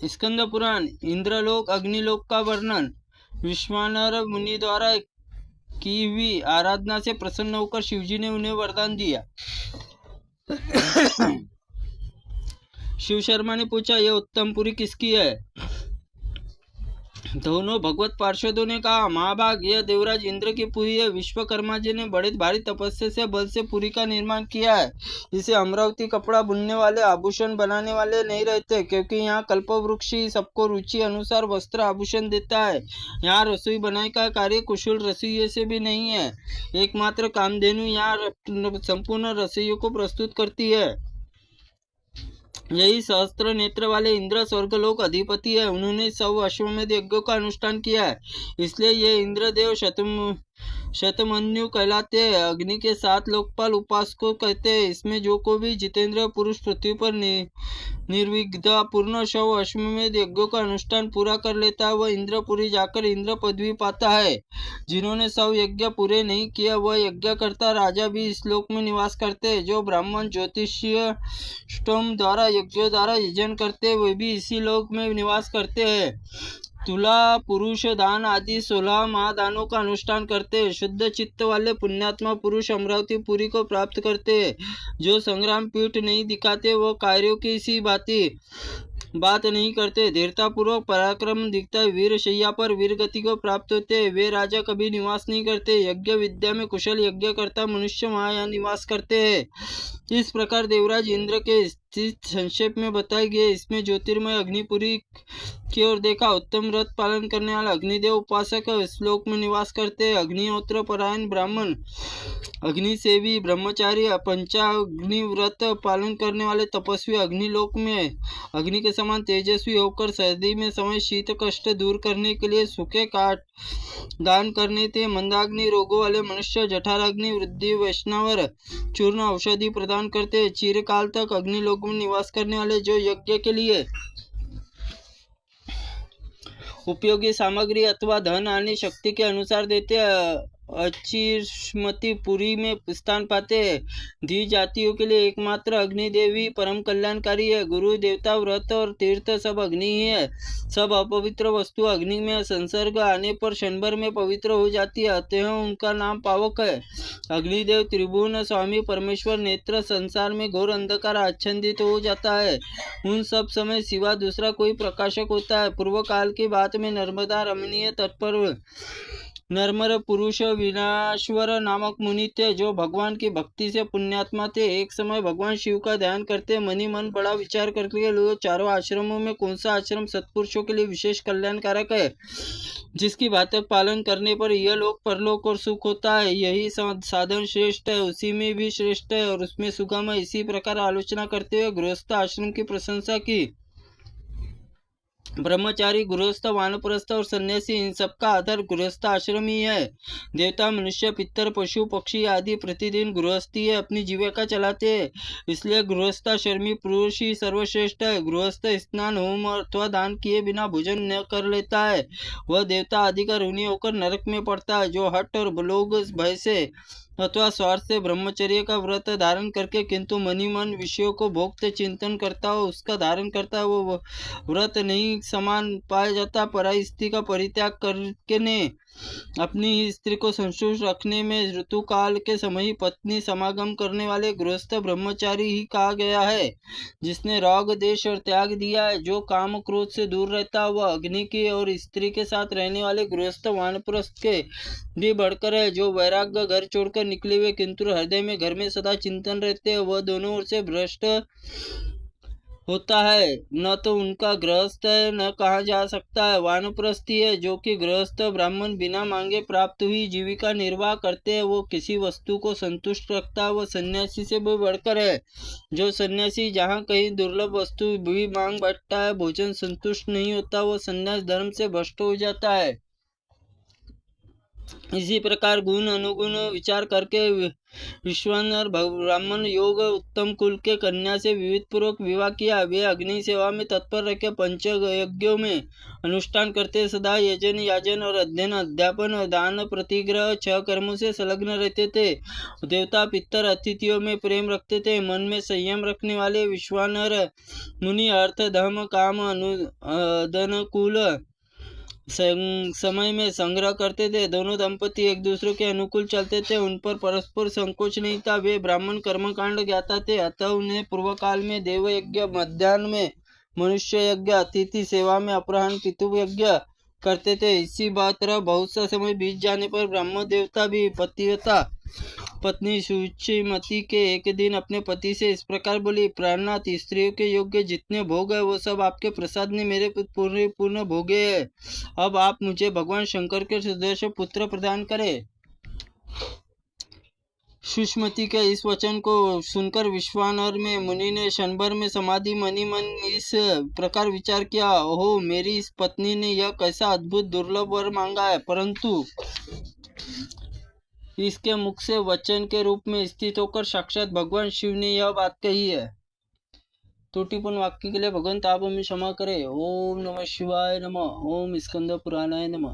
स्कंद पुराण इंद्रलोक अग्निलोक का वर्णन। विश्वानर मुनि द्वारा की हुई आराधना से प्रसन्न होकर शिवजी ने उन्हें वरदान दिया। शिव शर्मा ने पूछा, यह उत्तम पुरी किसकी है? दोनों भगवत पार्षदों ने कहा, महाभाग, यह देवराज इंद्र की पुरी है। विश्वकर्मा जी ने बड़े भारी तपस्या से बल से पुरी का निर्माण किया है। इसे अमरावती कपड़ा बुनने वाले, आभूषण बनाने वाले नहीं रहते, क्योंकि यहाँ कल्पवृक्ष ही सबको रुचि अनुसार वस्त्र आभूषण देता है। यहाँ रसोई बनाई का कार्य कुशल रसोइये से भी नहीं है। एकमात्र कामधेनु यहाँ संपूर्ण रसोइयों को प्रस्तुत करती है। यही सहस्त्र नेत्र वाले इंद्र स्वर्गलोक अधिपति है। उन्होंने 100 अश्वमेध यज्ञों का अनुष्ठान किया है, इसलिए ये इंद्रदेव शतमन्यु कहलाते हैं। अग्नि के 7 लोकपाल उपासकों कहते हैं। इसमें जो को भी जितेंद्र पुरुष पृथ्वी पर निर्विघ्न पूर्ण 100 अश्वमेध यज्ञों का अनुष्ठान पूरा कर लेता है, वह इंद्रपुरी जाकर इंद्र पदवी पाता है। जिन्होंने 100 यज्ञ पूरे नहीं किया, वह यज्ञ करता राजा भी इस लोक में निवास करते हैं। जो ब्राह्मण ज्योतिषीय स्टोम द्वारा यज्ञों द्वारा यजन करते, वे भी इसी लोक में निवास करते हैं। तुला, पुरुष दान आदि 16 महादानों का अनुष्ठान करते हैं। शुद्ध चित्त वाले पुण्यात्मा पुरुष अमरावती पुरी को प्राप्त करते हैं। जो संग्राम पीठ नहीं दिखाते, वो कार्यों की सी बात नहीं करते। धीरतापूर्वक पराक्रम दिखता है, वीर शैया पर वीर गति को प्राप्त होते हैं। वे राजा कभी निवास नहीं करते। यज्ञ विद्या में कुशल यज्ञ करता मनुष्य वहाँ यहाँ निवास करते हैं। इस प्रकार देवराज इंद्र के स्थित संक्षेप में बताई गई। इसमें ज्योतिर्मय अग्निपुरी की ओर देखा। उत्तम व्रत पालन करने वाला अग्निदेव उपासक श्लोक में निवास करते हैं। अग्निहोत्र परायण ब्राह्मण, अग्निसेवी ब्रह्मचारी, पंचाग्नि व्रत पालन करने वाले तपस्वी अग्निलोक में अग्नि के समान तेजस्वी होकर सर्दी में समय शीत कष्ट दूर करने के लिए सूखे काट दान करने थे। मंदाग्नि रोगों वाले मनुष्य जठराग्नि वृद्धि वैष्णवर चूर्ण औषधि प्रदान करते। चिरकाल तक अग्निलोक में निवास करने वाले जो यज्ञ के लिए उपयोगी सामग्री अथवा धन आने शक्ति के अनुसार देते अचिष्मति पुरी में स्थान पाते हैं। धी जातियों के लिए एकमात्र अग्निदेवी परम कल्याणकारी है। गुरु देवता व्रत और तीर्थ सब अग्नि ही है। सब अपवित्र वस्तु अग्नि में संसर्ग आने पर क्षण भर में पवित्र हो जाती है, अतः उनका नाम पावक है। अग्निदेव त्रिभुवन स्वामी परमेश्वर नेत्र संसार में घोर अंधकार आच्छादित हो जाता है। उन सब समय सिवा दूसरा कोई प्रकाशक होता है। पूर्व काल की बात में नर्मदा रमणीय तट पर नर्मर पुरुष विनाश्वर नामक मुनि थे, जो भगवान की भक्ति से पुण्यात्मा थे। एक समय भगवान शिव का ध्यान करते मनी मन बड़ा विचार करके लो चारों आश्रमों में कौन सा आश्रम सत्पुरुषों के लिए विशेष कल्याणकारक है, जिसकी बातों पालन करने पर यह लोक परलोक और सुख होता है। यही साधन श्रेष्ठ है, उसी में भी श्रेष्ठ है और उसमें सुगम है। इसी प्रकार आलोचना करते हुए गृहस्थ आश्रम की प्रशंसा की। ब्रह्मचारी, गृहस्थ, वानप्रस्थ और सन्यासी, इन सबका आधार गृहस्थ आश्रम ही है। देवता, मनुष्य, पितर, पशु, पक्षी आदि प्रतिदिन गृहस्थी अपनी जीविका चलाते हैं, इसलिए गृहस्थाश्रमी पुरुष ही सर्वश्रेष्ठ है। गृहस्थ स्नान, होम अथवा दान किए बिना भोजन न कर लेता है, वह देवता आदि का ऋणी होकर नरक में पड़ता है। जो हट और लोभ भय से अथवा स्वार्थ से ब्रह्मचर्य का व्रत धारण करके किंतु मनी मन विषयों को भोगते चिंतन करता हो, उसका धारण करता है, वो व्रत नहीं समान पाया जाता। पराई स्त्री का परित्याग करके ने अपनी स्त्री को संतुष्ट रखने में ऋतुकाल के समय ही पत्नी समागम करने वाले गृहस्थ ब्रह्मचारी ही कहा गया है। जिसने राग देश और त्याग दिया है, जो काम क्रोध से दूर रहता है, वह अग्नि की और स्त्री के साथ रहने वाले गृहस्थ वानप्रस्थ के भी बढ़कर है। जो वैराग्य घर छोड़कर निकले हुए किंतु हृदय में घर में सदा चिंतन रहते हैं, वह दोनों ओर से भ्रष्ट होता है। न तो उनका गृहस्थ है, न कहा जा सकता है। वानप्रस्थी है, जो कि गृहस्थ ब्राह्मण बिना मांगे प्राप्त हुई जीविका निर्वाह करते हैं, वो किसी वस्तु को संतुष्ट रखता है, वह सन्यासी से भी बढ़कर है। जो सन्यासी जहाँ कहीं दुर्लभ वस्तु भी मांग बैठता है, भोजन संतुष्ट नहीं होता, वह सन्यास धर्म से भ्रष्ट हो जाता है। इसी प्रकार गुण अनुगुण विचार करके विश्वानर ब्राह्मण योग उत्तम कुल के कन्या से विविध पूर्वक विवाह किया। वे अग्नि सेवा में तत्पर रहकर पंच यज्ञों में अनुष्ठान करते, सदा यजन याजन और अध्ययन अध्यापन दान प्रतिग्रह 6 कर्मों से संलग्न रहते थे। देवता पितर अतिथियों में प्रेम रखते थे। मन में संयम रखने वाले विश्वानर मुनि अर्थ धर्म काम अनुकूल समय में संग्रह करते थे। दोनों दंपति एक दूसरे के अनुकूल चलते थे, उन पर परस्पर संकोच नहीं था। वे ब्राह्मण कर्मकांड ज्ञाता थे, अतः उन्हें पूर्व काल में देव यज्ञ, मध्याह्न में मनुष्य यज्ञ, अतिथि सेवा में अपराह्न पितृ यज्ञ करते थे। इसी बात बहुत सा समय बीत जाने पर ब्राह्मण देवता भी पतिव्रता पत्नी शुचिमती के एक दिन अपने पति से इस प्रकार बोली, प्राणनाथ, स्त्रियों के योग्य जितने भोग है वो सब आपके प्रसाद ने मेरे पूर्ण भोगे है। अब आप मुझे भगवान शंकर के सदृश पुत्र प्रदान करें। सुष्मति के इस वचन को सुनकर विश्वानर में मुनि ने क्षण भर में समाधि मनी मन इस प्रकार विचार किया, ओहो, मेरी इस पत्नी ने यह कैसा अद्भुत दुर्लभ वर मांगा है, परंतु इसके मुख से वचन के रूप में स्थित होकर साक्षात भगवान शिव ने यह बात कही है। त्रुटिपूर्ण वाक्य के लिए भगवंत आप हमें क्षमा करें। ओम नमः शिवाय नमः। ओम स्कंद पुराणाय नमः।